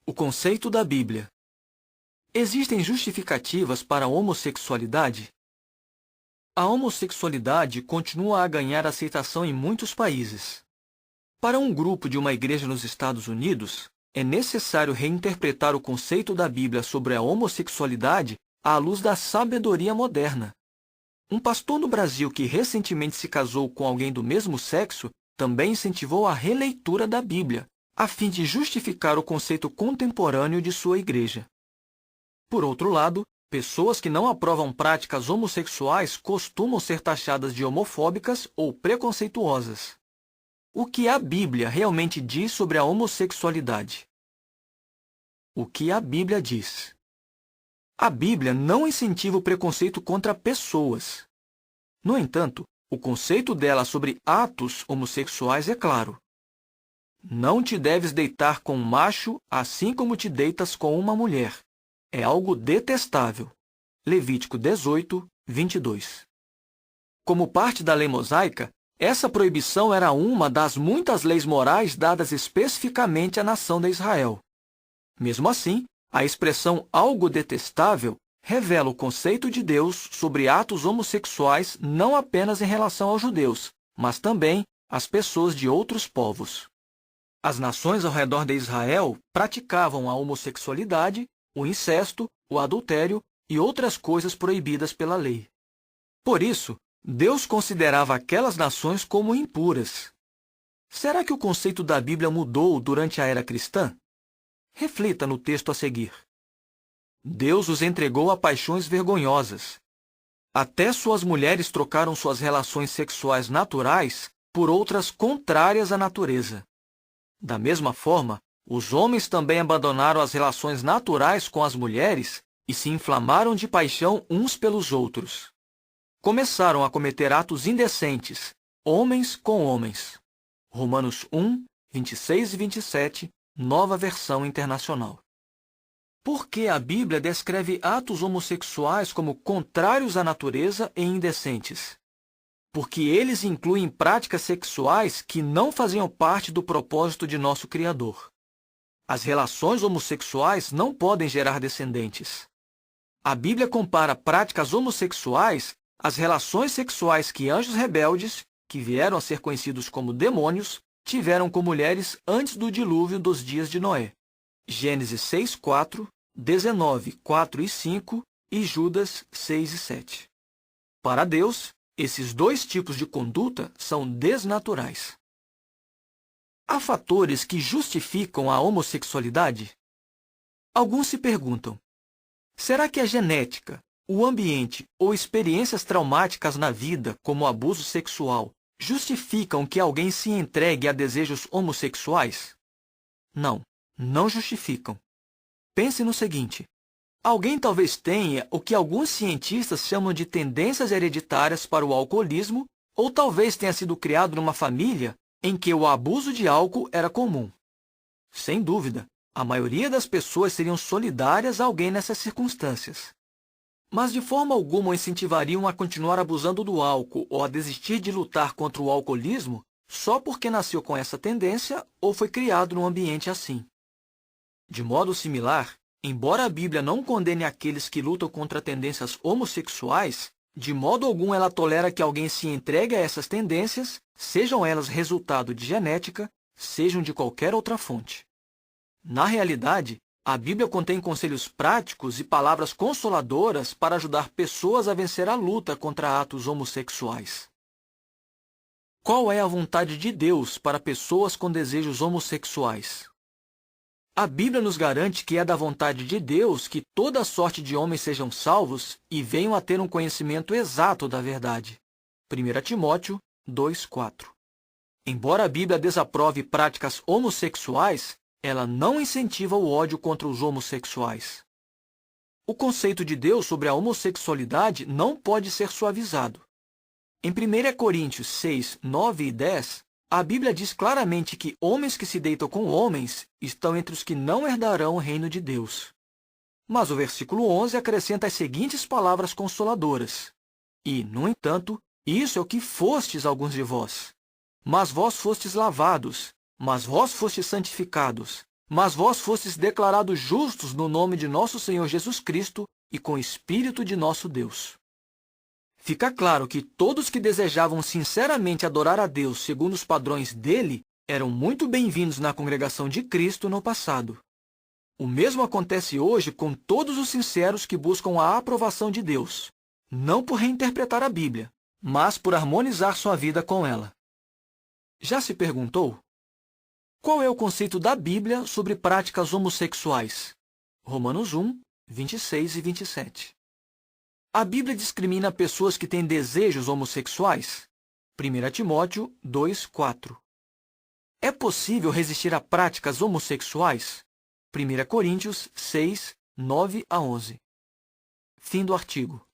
O conceito da Bíblia. Existem justificativas para a homossexualidade? A homossexualidade continua a ganhar aceitação em muitos países. Para um grupo de uma igreja nos Estados Unidos, é necessário reinterpretar o conceito da Bíblia sobre a homossexualidade à luz da sabedoria moderna. Um pastor no Brasil que recentemente se casou com alguém do mesmo sexo também incentivou a releitura da Bíblia, a fim de justificar o conceito contemporâneo de sua igreja. Por outro lado, pessoas que não aprovam práticas homossexuais costumam ser taxadas de homofóbicas ou preconceituosas. O que a Bíblia realmente diz sobre a homossexualidade? O que a Bíblia diz? A Bíblia não incentiva o preconceito contra pessoas. No entanto, o conceito dela sobre atos homossexuais é claro. Não te deves deitar com um macho assim como te deitas com uma mulher. É algo detestável. Levítico 18, 22. Como parte da lei mosaica, essa proibição era uma das muitas leis morais dadas especificamente à nação de Israel. Mesmo assim, a expressão algo detestável revela o conceito de Deus sobre atos homossexuais não apenas em relação aos judeus, mas também às pessoas de outros povos. As nações ao redor de Israel praticavam a homossexualidade, o incesto, o adultério e outras coisas proibidas pela lei. Por isso, Deus considerava aquelas nações como impuras. Será que o conceito da Bíblia mudou durante a era cristã? Reflita no texto a seguir. Deus os entregou a paixões vergonhosas. Até suas mulheres trocaram suas relações sexuais naturais por outras contrárias à natureza. Da mesma forma, os homens também abandonaram as relações naturais com as mulheres e se inflamaram de paixão uns pelos outros. Começaram a cometer atos indecentes, homens com homens. Romanos 1, 26 e 27, Nova Versão Internacional. Por que a Bíblia descreve atos homossexuais como contrários à natureza e indecentes? Porque eles incluem práticas sexuais que não faziam parte do propósito de nosso Criador. As relações homossexuais não podem gerar descendentes. A Bíblia compara práticas homossexuais às relações sexuais que anjos rebeldes, que vieram a ser conhecidos como demônios, tiveram com mulheres antes do dilúvio dos dias de Noé. Gênesis 6, 4, 19, 4 e 5 e Judas 6 e 7. Para Deus, esses dois tipos de conduta são desnaturais. Há fatores que justificam a homossexualidade? Alguns se perguntam: será que a genética, o ambiente ou experiências traumáticas na vida, como o abuso sexual, justificam que alguém se entregue a desejos homossexuais? Não, não justificam. Pense no seguinte: alguém talvez tenha o que alguns cientistas chamam de tendências hereditárias para o alcoolismo, ou talvez tenha sido criado numa família em que o abuso de álcool era comum. Sem dúvida, a maioria das pessoas seriam solidárias a alguém nessas circunstâncias. Mas de forma alguma o incentivariam a continuar abusando do álcool ou a desistir de lutar contra o alcoolismo só porque nasceu com essa tendência ou foi criado num ambiente assim. De modo similar, embora a Bíblia não condene aqueles que lutam contra tendências homossexuais, de modo algum ela tolera que alguém se entregue a essas tendências, sejam elas resultado de genética, sejam de qualquer outra fonte. Na realidade, a Bíblia contém conselhos práticos e palavras consoladoras para ajudar pessoas a vencer a luta contra atos homossexuais. Qual é a vontade de Deus para pessoas com desejos homossexuais? A Bíblia nos garante que é da vontade de Deus que toda sorte de homens sejam salvos e venham a ter um conhecimento exato da verdade. 1 Timóteo 2:4. Embora a Bíblia desaprove práticas homossexuais, ela não incentiva o ódio contra os homossexuais. O conceito de Deus sobre a homossexualidade não pode ser suavizado. Em 1 Coríntios 6, 9 e 10, a Bíblia diz claramente que homens que se deitam com homens estão entre os que não herdarão o reino de Deus. Mas o versículo 11 acrescenta as seguintes palavras consoladoras: E, no entanto, isso é o que fostes alguns de vós. Mas vós fostes lavados, mas vós fostes santificados, Mas vós fostes declarados justos no nome de nosso Senhor Jesus Cristo e com o Espírito de nosso Deus. Fica claro que todos que desejavam sinceramente adorar a Deus segundo os padrões dele eram muito bem-vindos na congregação de Cristo no passado. O mesmo acontece hoje com todos os sinceros que buscam a aprovação de Deus, não por reinterpretar a Bíblia, mas por harmonizar sua vida com ela. Já se perguntou? Qual é o conceito da Bíblia sobre práticas homossexuais? Romanos 1, 26 e 27. A Bíblia discrimina pessoas que têm desejos homossexuais? 1 Timóteo 2, 4. É possível resistir a práticas homossexuais? 1 Coríntios 6, 9 a 11. Fim do artigo.